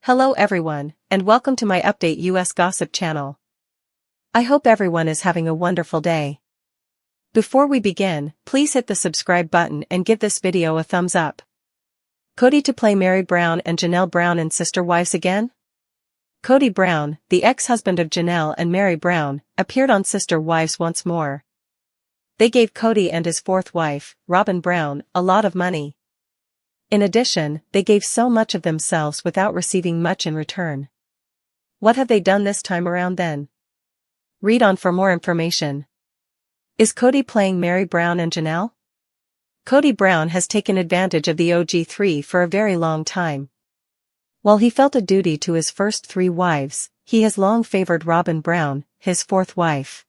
Hello everyone, and welcome to my Update US Gossip channel. I hope everyone is having a wonderful day. Before we begin, please hit the subscribe button and give this video a thumbs up. Kody to play Meri Brown and Janelle Brown in Sister Wives again? Kody Brown, the ex-husband of Janelle and Meri Brown, appeared on Sister Wives once more. They gave Kody and his fourth wife, Robyn Brown, a lot of money. In addition, they gave so much of themselves without receiving much in return. What have they done this time around then? Read on for more information. Is Kody playing Meri Brown and Janelle? Kody Brown has taken advantage of the OG3 for a very long time. While he felt a duty to his first three wives, he has long favored Robyn Brown, his fourth wife.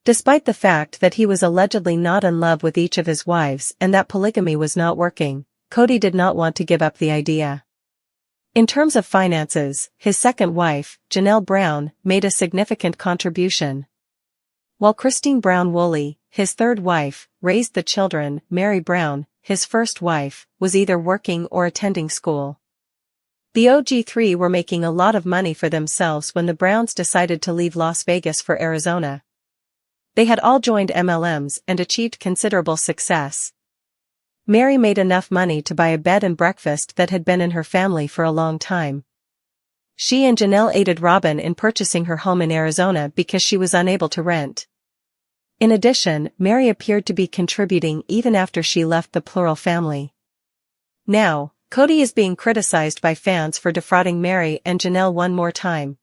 Despite the fact that he was allegedly not in love with each of his wives and that polygamy was not working, Kody did not want to give up the idea. In terms of finances, his second wife, Janelle Brown, made a significant contribution. While Christine Brown-Woolley, his third wife, raised the children, Meri Brown, his first wife, was either working or attending school. The OG3 were making a lot of money for themselves when the Browns decided to leave Las Vegas for Arizona. They had all joined MLMs and achieved considerable success. Meri made enough money to buy a bed and breakfast that had been in her family for a long time. She and Janelle aided Robyn in purchasing her home in Arizona because she was unable to rent. In addition, Meri appeared to be contributing even after she left the plural family. Now, Kody is being criticized by fans for defrauding Meri and Janelle one more time.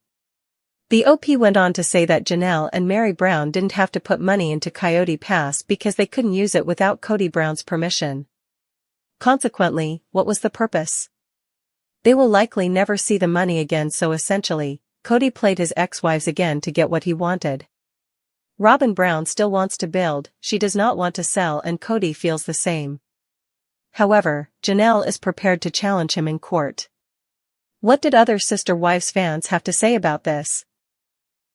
The OP went on to say that Janelle and Meri Brown didn't have to put money into Coyote Pass because they couldn't use it without Kody Brown's permission. Consequently, what was the purpose? They will likely never see the money again, so essentially, Kody played his ex-wives again to get what he wanted. Robyn Brown still wants to build, she does not want to sell, and Kody feels the same. However, Janelle is prepared to challenge him in court. What did other Sister Wives fans have to say about this?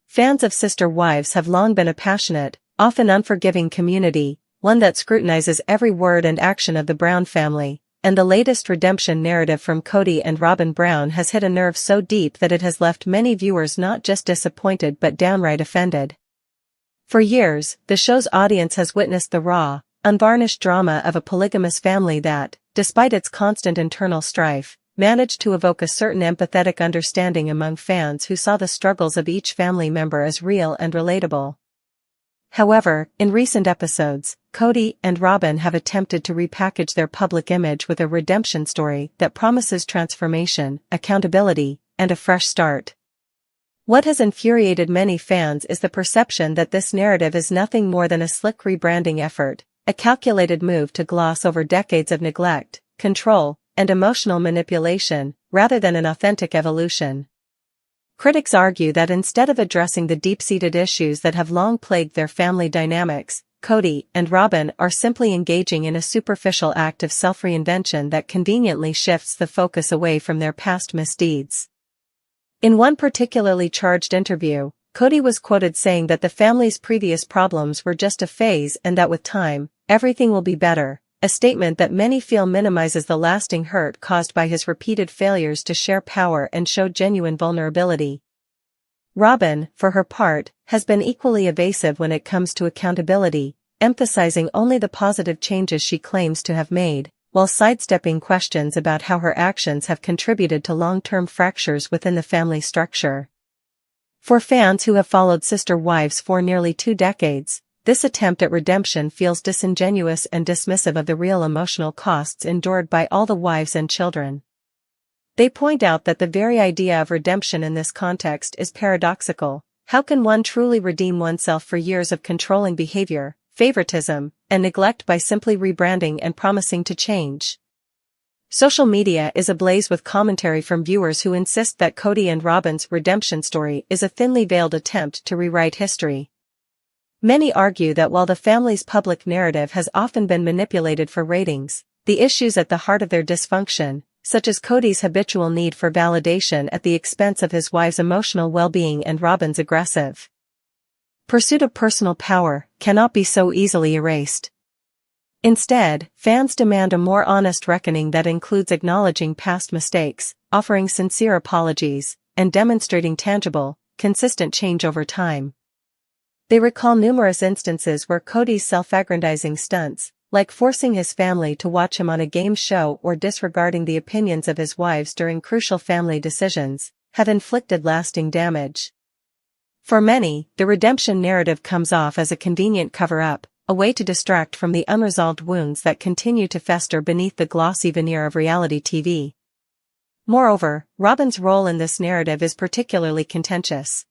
Fans of Sister Wives have long been a passionate, often unforgiving community, one that scrutinizes every word and action of the Brown family, and the latest redemption narrative from Kody and Robyn Brown has hit a nerve so deep that it has left many viewers not just disappointed but downright offended. For years, the show's audience has witnessed the raw, unvarnished drama of a polygamous family that, despite its constant internal strife, managed to evoke a certain empathetic understanding among fans who saw the struggles of each family member as real and relatable. However, in recent episodes, Kody and Robyn have attempted to repackage their public image with a redemption story that promises transformation, accountability, and a fresh start. What has infuriated many fans is the perception that this narrative is nothing more than a slick rebranding effort, a calculated move to gloss over decades of neglect, control, and emotional manipulation, rather than an authentic evolution. Critics argue that instead of addressing the deep-seated issues that have long plagued their family dynamics, Kody and Robyn are simply engaging in a superficial act of self-reinvention that conveniently shifts the focus away from their past misdeeds. In one particularly charged interview, Kody was quoted saying that the family's previous problems were just a phase and that with time, everything will be better, a statement that many feel minimizes the lasting hurt caused by his repeated failures to share power and show genuine vulnerability. Robyn, for her part, has been equally evasive when it comes to accountability, emphasizing only the positive changes she claims to have made, while sidestepping questions about how her actions have contributed to long-term fractures within the family structure. For fans who have followed Sister Wives for nearly 2 decades, this attempt at redemption feels disingenuous and dismissive of the real emotional costs endured by all the wives and children. They point out that the very idea of redemption in this context is paradoxical. How can one truly redeem oneself for years of controlling behavior, favoritism, and neglect by simply rebranding and promising to change? Social media is ablaze with commentary from viewers who insist that Kody and Robyn's redemption story is a thinly veiled attempt to rewrite history. Many argue that while the family's public narrative has often been manipulated for ratings, the issues at the heart of their dysfunction, such as Kody's habitual need for validation at the expense of his wife's emotional well-being and Robyn's aggressive pursuit of personal power, cannot be so easily erased. Instead, fans demand a more honest reckoning that includes acknowledging past mistakes, offering sincere apologies, and demonstrating tangible, consistent change over time. They recall numerous instances where Kody's self-aggrandizing stunts, like forcing his family to watch him on a game show or disregarding the opinions of his wives during crucial family decisions, have inflicted lasting damage. For many, the redemption narrative comes off as a convenient cover-up, a way to distract from the unresolved wounds that continue to fester beneath the glossy veneer of reality TV. Moreover, Robyn's role in this narrative is particularly contentious.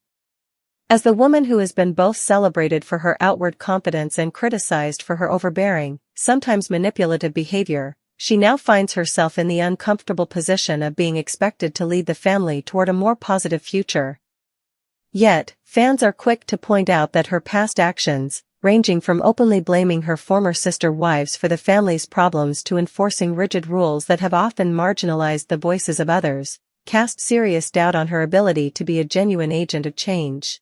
As the woman who has been both celebrated for her outward confidence and criticized for her overbearing, sometimes manipulative behavior, she now finds herself in the uncomfortable position of being expected to lead the family toward a more positive future. Yet, fans are quick to point out that her past actions, ranging from openly blaming her former sister wives for the family's problems to enforcing rigid rules that have often marginalized the voices of others, cast serious doubt on her ability to be a genuine agent of change.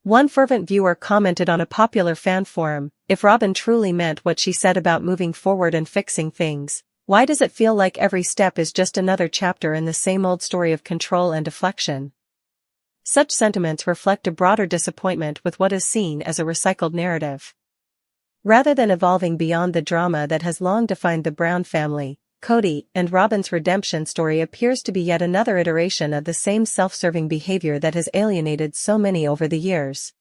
One fervent viewer commented on a popular fan forum, "If Robyn truly meant what she said about moving forward and fixing things, why does it feel like every step is just another chapter in the same old story of control and deflection?" Such sentiments reflect a broader disappointment with what is seen as a recycled narrative. Rather than evolving beyond the drama that has long defined the Brown family, Kody and Robyn's redemption story appears to be yet another iteration of the same self-serving behavior that has alienated so many over the years.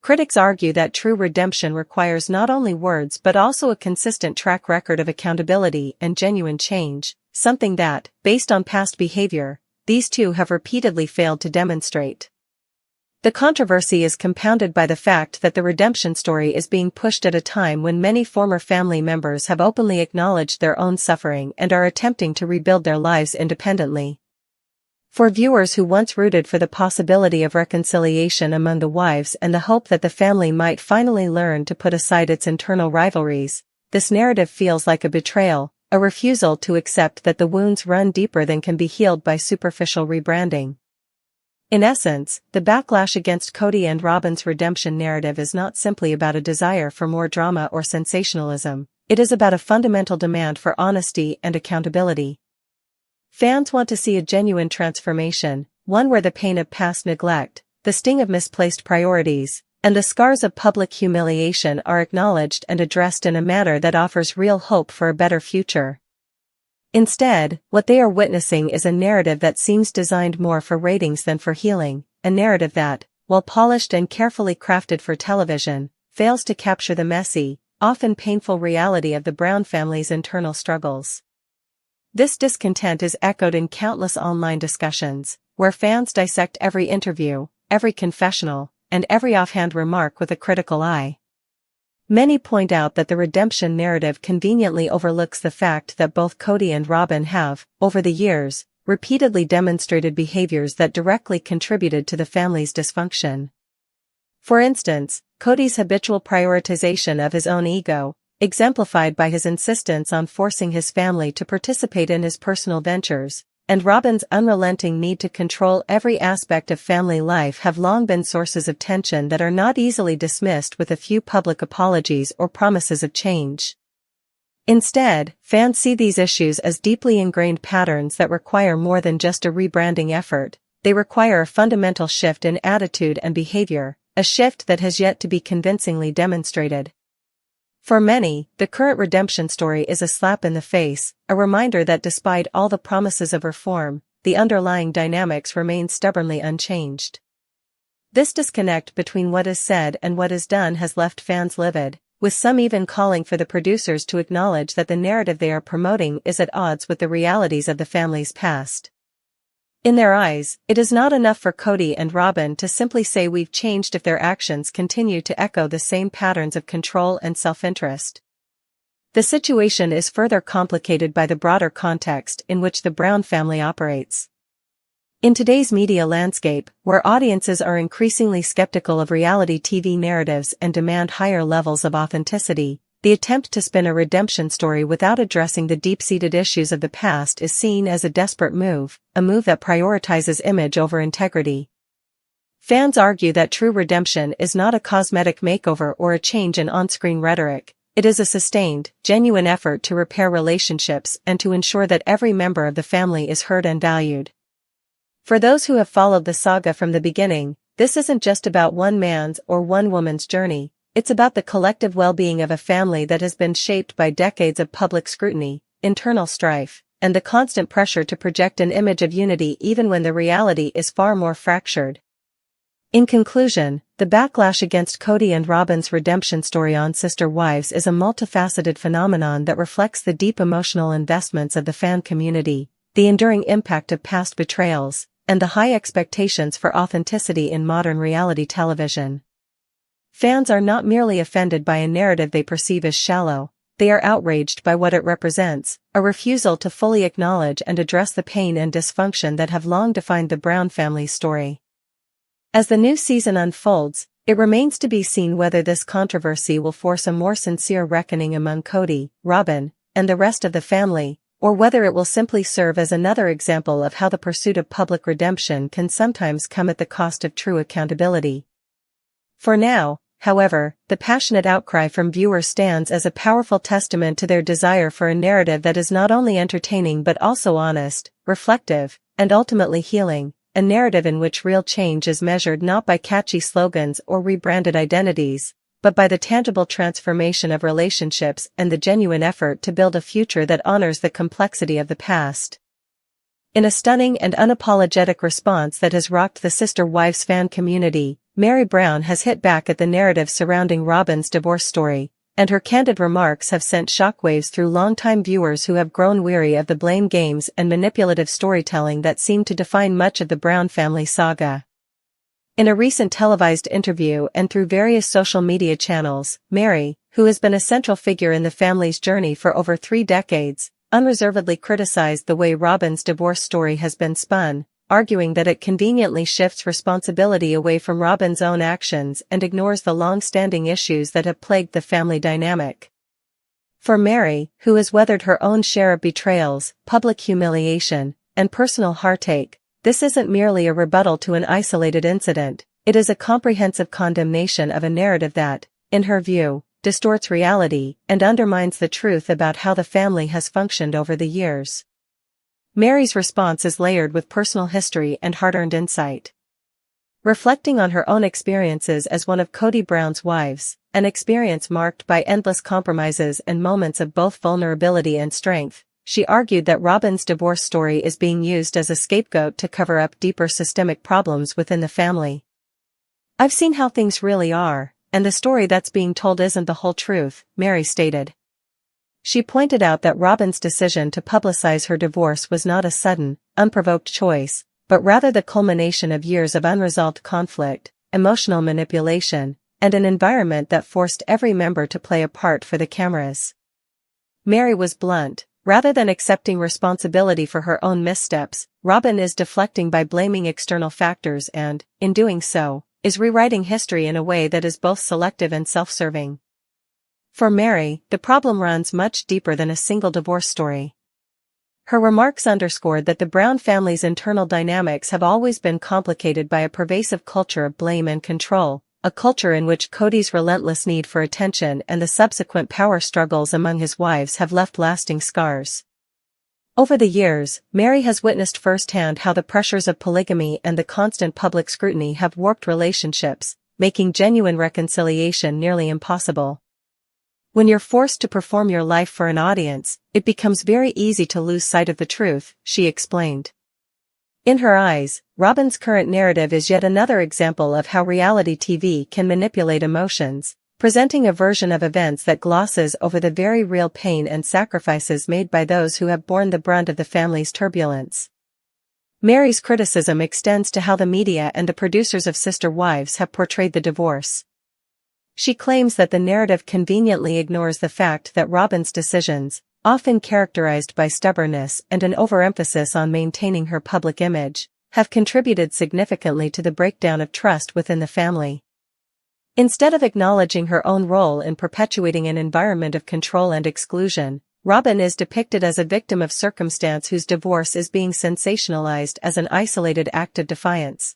Critics argue that true redemption requires not only words but also a consistent track record of accountability and genuine change, something that, based on past behavior, these two have repeatedly failed to demonstrate. The controversy is compounded by the fact that the redemption story is being pushed at a time when many former family members have openly acknowledged their own suffering and are attempting to rebuild their lives independently. For viewers who once rooted for the possibility of reconciliation among the wives and the hope that the family might finally learn to put aside its internal rivalries, this narrative feels like a betrayal, a refusal to accept that the wounds run deeper than can be healed by superficial rebranding. In essence, the backlash against Kody and Robyn's redemption narrative is not simply about a desire for more drama or sensationalism, it is about a fundamental demand for honesty and accountability. Fans want to see a genuine transformation, one where the pain of past neglect, the sting of misplaced priorities, and the scars of public humiliation are acknowledged and addressed in a manner that offers real hope for a better future. Instead, what they are witnessing is a narrative that seems designed more for ratings than for healing, a narrative that, while polished and carefully crafted for television, fails to capture the messy, often painful reality of the Brown family's internal struggles. This discontent is echoed in countless online discussions, where fans dissect every interview, every confessional, and every offhand remark with a critical eye. Many point out that the redemption narrative conveniently overlooks the fact that both Kody and Robyn have, over the years, repeatedly demonstrated behaviors that directly contributed to the family's dysfunction. For instance, Kody's habitual prioritization of his own ego, exemplified by his insistence on forcing his family to participate in his personal ventures, and Robyn's unrelenting need to control every aspect of family life have long been sources of tension that are not easily dismissed with a few public apologies or promises of change. Instead, fans see these issues as deeply ingrained patterns that require more than just a rebranding effort. They require a fundamental shift in attitude and behavior, a shift that has yet to be convincingly demonstrated. For many, the current redemption story is a slap in the face, a reminder that despite all the promises of reform, the underlying dynamics remain stubbornly unchanged. This disconnect between what is said and what is done has left fans livid, with some even calling for the producers to acknowledge that the narrative they are promoting is at odds with the realities of the family's past. In their eyes, it is not enough for Kody and Robyn to simply say we've changed if their actions continue to echo the same patterns of control and self-interest. The situation is further complicated by the broader context in which the Brown family operates. In today's media landscape, where audiences are increasingly skeptical of reality TV narratives and demand higher levels of authenticity, the attempt to spin a redemption story without addressing the deep-seated issues of the past is seen as a desperate move, a move that prioritizes image over integrity. Fans argue that true redemption is not a cosmetic makeover or a change in on-screen rhetoric, it is a sustained, genuine effort to repair relationships and to ensure that every member of the family is heard and valued. For those who have followed the saga from the beginning, this isn't just about one man's or one woman's journey, it's about the collective well-being of a family that has been shaped by decades of public scrutiny, internal strife, and the constant pressure to project an image of unity even when the reality is far more fractured. In conclusion, the backlash against Kody and Robyn's redemption story on Sister Wives is a multifaceted phenomenon that reflects the deep emotional investments of the fan community, the enduring impact of past betrayals, and the high expectations for authenticity in modern reality television. Fans are not merely offended by a narrative they perceive as shallow, they are outraged by what it represents, a refusal to fully acknowledge and address the pain and dysfunction that have long defined the Brown family's story. As the new season unfolds, it remains to be seen whether this controversy will force a more sincere reckoning among Kody, Robyn, and the rest of the family, or whether it will simply serve as another example of how the pursuit of public redemption can sometimes come at the cost of true accountability. For now, however, the passionate outcry from viewers stands as a powerful testament to their desire for a narrative that is not only entertaining but also honest, reflective, and ultimately healing, a narrative in which real change is measured not by catchy slogans or rebranded identities, but by the tangible transformation of relationships and the genuine effort to build a future that honors the complexity of the past. In a stunning and unapologetic response that has rocked the Sister Wives fan community, Meri Brown has hit back at the narrative surrounding Robyn's divorce story, and her candid remarks have sent shockwaves through longtime viewers who have grown weary of the blame games and manipulative storytelling that seem to define much of the Brown family saga. In a recent televised interview and through various social media channels, Meri, who has been a central figure in the family's journey for over 3 decades, unreservedly criticized the way Robyn's divorce story has been spun, arguing that it conveniently shifts responsibility away from Robyn's own actions and ignores the long-standing issues that have plagued the family dynamic. For Meri, who has weathered her own share of betrayals, public humiliation, and personal heartache, this isn't merely a rebuttal to an isolated incident, it is a comprehensive condemnation of a narrative that, in her view, distorts reality and undermines the truth about how the family has functioned over the years. Meri's response is layered with personal history and hard-earned insight. Reflecting on her own experiences as one of Kody Brown's wives, an experience marked by endless compromises and moments of both vulnerability and strength, she argued that Robyn's divorce story is being used as a scapegoat to cover up deeper systemic problems within the family. "I've seen how things really are, and the story that's being told isn't the whole truth," Meri stated. She pointed out that Robyn's decision to publicize her divorce was not a sudden, unprovoked choice, but rather the culmination of years of unresolved conflict, emotional manipulation, and an environment that forced every member to play a part for the cameras. Meri was blunt. Rather than accepting responsibility for her own missteps, Robyn is deflecting by blaming external factors and, in doing so, is rewriting history in a way that is both selective and self-serving. For Meri, the problem runs much deeper than a single divorce story. Her remarks underscored that the Brown family's internal dynamics have always been complicated by a pervasive culture of blame and control, a culture in which Kody's relentless need for attention and the subsequent power struggles among his wives have left lasting scars. Over the years, Meri has witnessed firsthand how the pressures of polygamy and the constant public scrutiny have warped relationships, making genuine reconciliation nearly impossible. When you're forced to perform your life for an audience, it becomes very easy to lose sight of the truth, she explained. In her eyes, Robyn's current narrative is yet another example of how reality TV can manipulate emotions, presenting a version of events that glosses over the very real pain and sacrifices made by those who have borne the brunt of the family's turbulence. Meri's criticism extends to how the media and the producers of Sister Wives have portrayed the divorce. She claims that the narrative conveniently ignores the fact that Robyn's decisions, often characterized by stubbornness and an overemphasis on maintaining her public image, have contributed significantly to the breakdown of trust within the family. Instead of acknowledging her own role in perpetuating an environment of control and exclusion, Robyn is depicted as a victim of circumstance whose divorce is being sensationalized as an isolated act of defiance.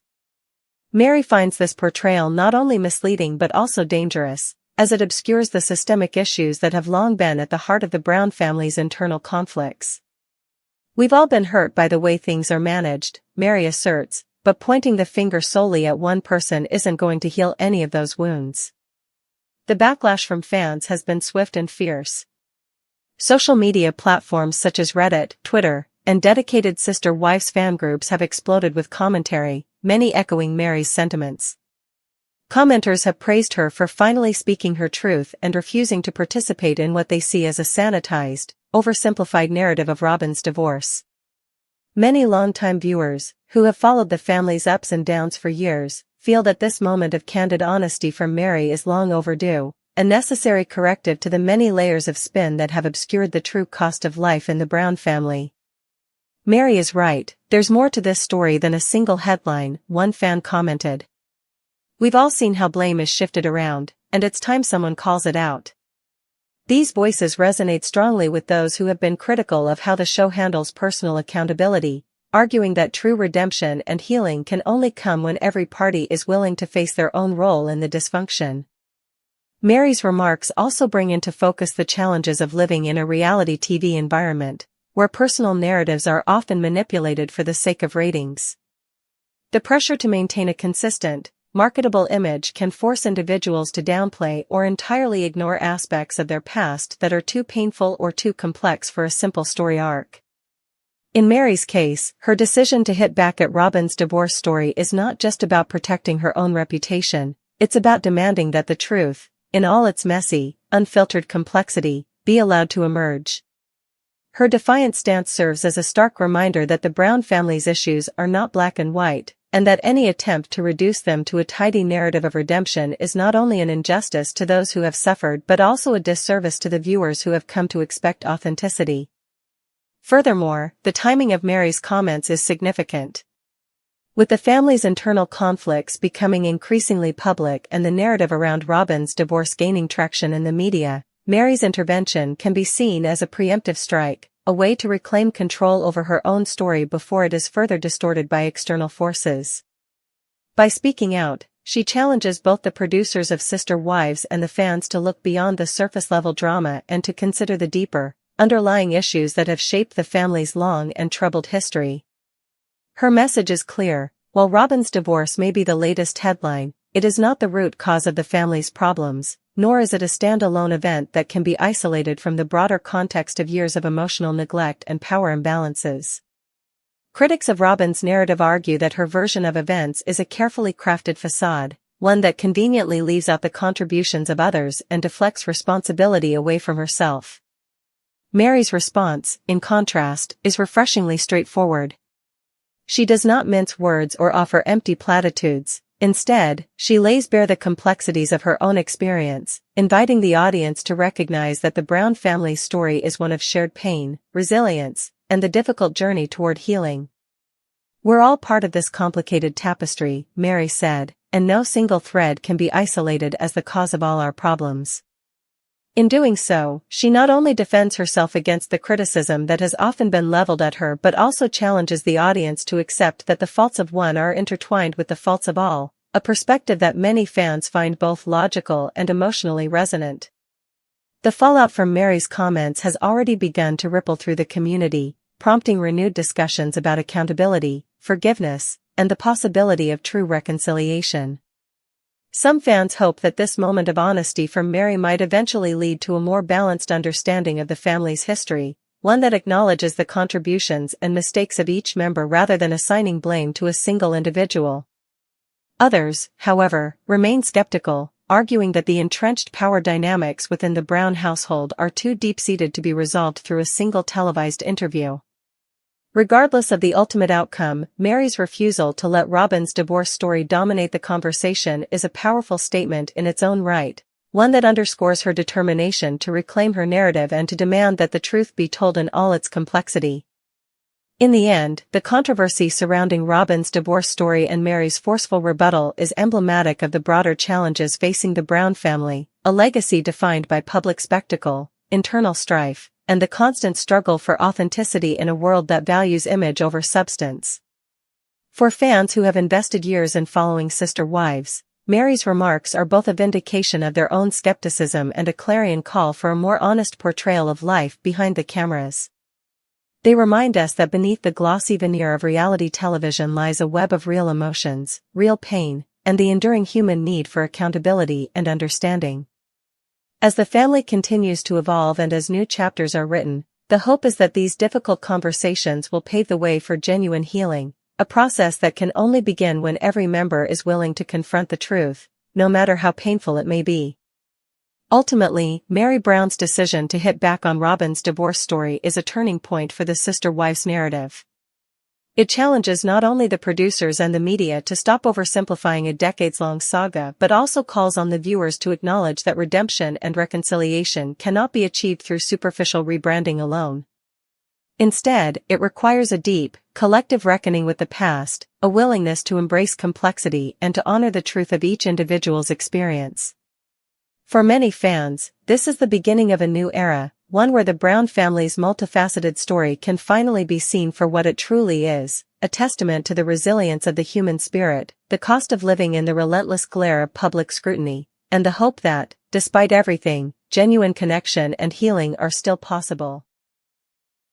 Meri finds this portrayal not only misleading but also dangerous, as it obscures the systemic issues that have long been at the heart of the Brown family's internal conflicts. "We've all been hurt by the way things are managed," Meri asserts, but pointing the finger solely at one person isn't going to heal any of those wounds. The backlash from fans has been swift and fierce. Social media platforms such as Reddit, Twitter, and dedicated sister wives fan groups have exploded with commentary, many echoing Meri's sentiments. Commenters have praised her for finally speaking her truth and refusing to participate in what they see as a sanitized, oversimplified narrative of Robyn's divorce. Many longtime viewers, who have followed the family's ups and downs for years, feel that this moment of candid honesty from Meri is long overdue, a necessary corrective to the many layers of spin that have obscured the true cost of life in the Brown family. "Meri is right, there's more to this story than a single headline," one fan commented. "We've all seen how blame is shifted around, and it's time someone calls it out." These voices resonate strongly with those who have been critical of how the show handles personal accountability, arguing that true redemption and healing can only come when every party is willing to face their own role in the dysfunction. Meri's remarks also bring into focus the challenges of living in a reality TV environment, where personal narratives are often manipulated for the sake of ratings. The pressure to maintain a consistent, marketable image can force individuals to downplay or entirely ignore aspects of their past that are too painful or too complex for a simple story arc. In Meri's case, her decision to hit back at Robyn's divorce story is not just about protecting her own reputation, it's about demanding that the truth, in all its messy, unfiltered complexity, be allowed to emerge. Her defiant stance serves as a stark reminder that the Brown family's issues are not black and white, and that any attempt to reduce them to a tidy narrative of redemption is not only an injustice to those who have suffered but also a disservice to the viewers who have come to expect authenticity. Furthermore, the timing of Meri's comments is significant. With the family's internal conflicts becoming increasingly public and the narrative around Robyn's divorce gaining traction in the media, Meri's intervention can be seen as a preemptive strike, a way to reclaim control over her own story before it is further distorted by external forces. By speaking out, she challenges both the producers of Sister Wives and the fans to look beyond the surface-level drama and to consider the deeper, underlying issues that have shaped the family's long and troubled history. Her message is clear: while Robyn's divorce may be the latest headline, it is not the root cause of the family's problems, nor is it a standalone event that can be isolated from the broader context of years of emotional neglect and power imbalances. Critics of Robyn's narrative argue that her version of events is a carefully crafted facade, one that conveniently leaves out the contributions of others and deflects responsibility away from herself. Meri's response, in contrast, is refreshingly straightforward. She does not mince words or offer empty platitudes. Instead, she lays bare the complexities of her own experience, inviting the audience to recognize that the Brown family's story is one of shared pain, resilience, and the difficult journey toward healing. "We're all part of this complicated tapestry," Meri said, "and no single thread can be isolated as the cause of all our problems." In doing so, she not only defends herself against the criticism that has often been leveled at her but also challenges the audience to accept that the faults of one are intertwined with the faults of all, a perspective that many fans find both logical and emotionally resonant. The fallout from Meri's comments has already begun to ripple through the community, prompting renewed discussions about accountability, forgiveness, and the possibility of true reconciliation. Some fans hope that this moment of honesty from Meri might eventually lead to a more balanced understanding of the family's history, one that acknowledges the contributions and mistakes of each member rather than assigning blame to a single individual. Others, however, remain skeptical, arguing that the entrenched power dynamics within the Brown household are too deep-seated to be resolved through a single televised interview. Regardless of the ultimate outcome, Meri's refusal to let Robyn's divorce story dominate the conversation is a powerful statement in its own right, one that underscores her determination to reclaim her narrative and to demand that the truth be told in all its complexity. In the end, the controversy surrounding Robyn's divorce story and Meri's forceful rebuttal is emblematic of the broader challenges facing the Brown family, a legacy defined by public spectacle, internal strife, and the constant struggle for authenticity in a world that values image over substance. For fans who have invested years in following Sister Wives, Meri's remarks are both a vindication of their own skepticism and a clarion call for a more honest portrayal of life behind the cameras. They remind us that beneath the glossy veneer of reality television lies a web of real emotions, real pain, and the enduring human need for accountability and understanding. As the family continues to evolve and as new chapters are written, the hope is that these difficult conversations will pave the way for genuine healing, a process that can only begin when every member is willing to confront the truth, no matter how painful it may be. Ultimately, Meri Brown's decision to hit back on Robyn's divorce story is a turning point for the sister-wives narrative. It challenges not only the producers and the media to stop oversimplifying a decades-long saga but also calls on the viewers to acknowledge that redemption and reconciliation cannot be achieved through superficial rebranding alone. Instead, it requires a deep, collective reckoning with the past, a willingness to embrace complexity and to honor the truth of each individual's experience. For many fans, this is the beginning of a new era, one where the Brown family's multifaceted story can finally be seen for what it truly is, a testament to the resilience of the human spirit, the cost of living in the relentless glare of public scrutiny, and the hope that, despite everything, genuine connection and healing are still possible.